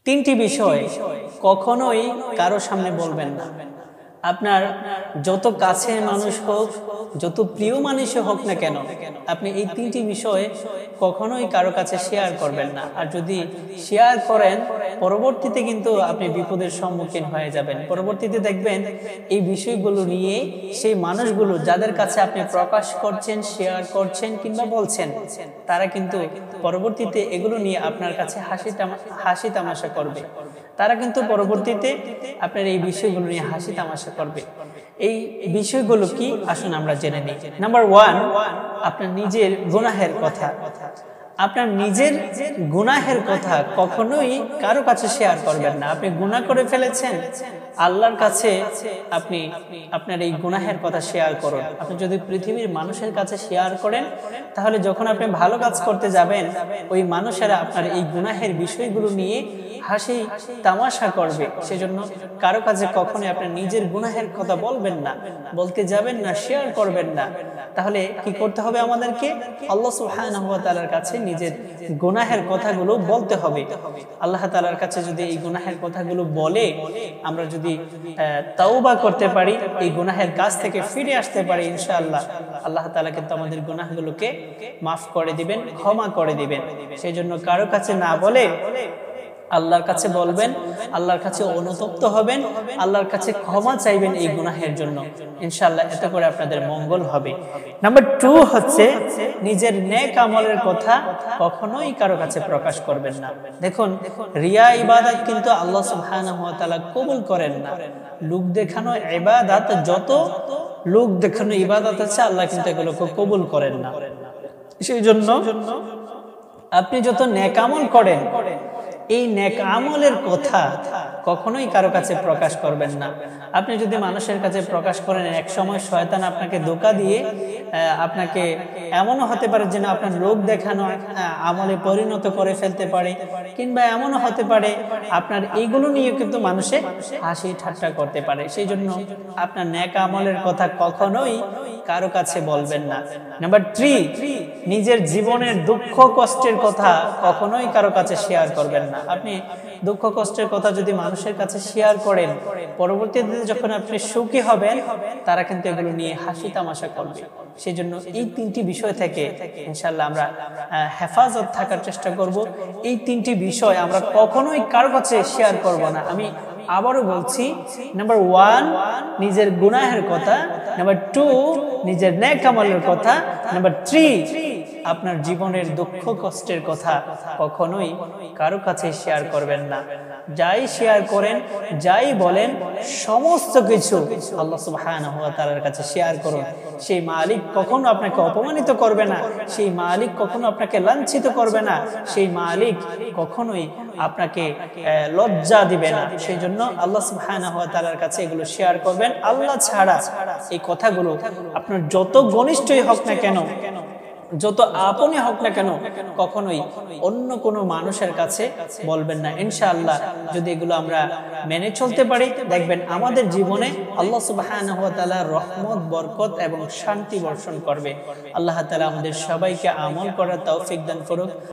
তিনটি বিষয় কখনোই কারো সামনে বলবেন না। আপনার যত কাছের মানুষ হোক, যত প্রিয় মানুষই হোক না কেন, আপনি এই তিনটি বিষয় কখনোই কারো কাছে শেয়ার করবেন না। আর যদি শেয়ার করেন, পরবর্তীতে কিন্তু আপনি বিপদের সম্মুখীন হয়ে যাবেন। পরবর্তীতে দেখবেন এই বিষয়গুলো নিয়ে সেই মানুষগুলো যাদের কাছে আপনি প্রকাশ করছেন, শেয়ার করছেন কিংবা বলছেন, তারা কিন্তু পরবর্তীতে এগুলো নিয়ে আপনার কাছে হাসি তামাশা করবে। তারা কিন্তু পরবর্তীতে আপনার এই বিষয়গুলো নিয়ে হাসি তামাশা করবে। এই বিষয়গুলো কি, আসুন আমরা জেনে নিই। নাম্বার 1, আপনার নিজের গুনাহের কথা। আপনার নিজের গুনাহের কথা কখনোই কারো কাছে শেয়ার করবেন না। আপনি গুনাহ করে ফেলেছেন, আল্লাহর কাছে আপনি আপনার এই গুনাহের কথা শেয়ার করুন। আপনি যদি পৃথিবীর মানুষের কাছে শেয়ার করেন, তাহলে যখন আপনি ভালো কাজ করতে যাবেন, ওই মানুষেরা আপনার এই গুনাহের বিষয়গুলো নিয়ে হাসি তামাশা করবে। সেজন্য কারো কাছে কখনোই আপনার নিজের গুনাহের কথা বলবেন না, বলতে যাবেন না, শেয়ার করবেন না। তাহলে কি করতে হবে আমাদেরকে? আল্লাহ সুবহানাহু ওয়া তাআলার কাছে নিজের গুনাহের কথাগুলো বলতে হবে। আল্লাহ তাআলার কাছে যদি এই গুনাহের কথাগুলো বলে আমরা যদি তাওবা করতে পারি, এই গুনাহের কাজ থেকে ফিরে আসতে পারি, ইনশাআল্লাহ আল্লাহ তাআলা কিন্তু আমাদের গুনাহগুলোকে মাফ করে দিবেন, ক্ষমা করে দিবেন। সেজন্য কারো কাছে না বলে আল্লাহর কাছে বলবেন, আল্লাহর কাছে অনুতপ্ত হবেন, আল্লাহর কাছে ক্ষমা চাইবেন এই গুনাহের জন্য। ইনশাআল্লাহ এতে করে আপনাদের মঙ্গল হবে। নাম্বার 2 হচ্ছে নিজের নেক আমলের কথা কখনোই কারো কাছে প্রকাশ করবেন না। দেখুন, রিয়া ইবাদত কিন্তু আল্লাহ সুবহানাহু ওয়া তাআলা কবুল করেন না। লোক দেখানো ইবাদত, যত লোক দেখানো ইবাদত আছে, আল্লাহ কিন্তু এগুলোকে কবুল করেন না। সেই জন্য আপনি যত নেক আমল করেন, এই নেক আমলের কথা কখনোই কারো কাছে প্রকাশ করবেন না। আপনি যদি মানুষের কাছে প্রকাশ করেন, এক সময় শয়তান আপনাকে ধোঁকা দিয়ে আপনাকে এমনও হতে পারে যেন আপনার লোক দেখানো আমলে পরিণত করে ফেলতে পারে, কিংবা এমনও হতে পারে আপনার এইগুলো নিয়ে কিন্তু মানুষে হাসি ঠাট্টা করতে পারে। সেই জন্য আপনার নেক আমলের কথা কখনোই কারো কাছে বলবেন না। নাম্বার 3, নিজের জীবনের দুঃখ কষ্টের কথা কখনোই কারো কাছে শেয়ার করবেন না। আপনি দুঃখ কষ্টের কথা যদি মানুষের কাছে শেয়ার করেন, পরবর্তীতে যখন আপনি সুখী হবেন, তারা কিন্তু এগুলো নিয়ে হাসি তামাশা করবে। সেই জন্য এই তিনটি বিষয় থেকে ইনশাআল্লাহ আমরা হেফাজত থাকার চেষ্টা করব। এই তিনটি বিষয় আমরা কখনোই কারো কাছে শেয়ার করব না। আমি আবারও বলছি, নাম্বার 1 নিজের গুনাহের কথা, নাম্বার 2 নিজের নেক আমলের কথা, নাম্বার 3 আপনার জীবনের দুঃখ কষ্টের কথা কখনোই কারো কাছে শেয়ার করবেন না। যাই শেয়ার করেন, যাই বলেন, সমস্ত কিছু আল্লাহ সুবহানাহু ওয়া তাআলার কাছে শেয়ার করুন। সেই মালিক কখনো আপনাকে অপমানিত করবে না, সেই মালিক কখনো আপনাকে লাঞ্ছিত করবে না, সেই মালিক কখনোই আপনাকে লজ্জা দিবে না। সেই জন্য আল্লাহ সুবহানাহু ওয়া তাআলার কাছে এগুলো শেয়ার করবেন। আল্লাহ ছাড়া এই কথাগুলো আপনার যত ঘনিষ্ঠই হোক না কেন, যত আপনি হোক না কেন, কখনোই অন্য কোনো মানুষের কাছে বলবেন না। ইনশাআল্লাহ যদি এগুলো আমরা মেনে চলতে পারি, দেখবেন আমাদের জীবনে আল্লাহ সুবহানাহু ওয়া তাআলা রহমত, বরকত এবং শান্তি বর্ষণ করবে। আল্লাহ তাআলা আমাদের সবাইকে আমল করার তৌফিক দান করুক।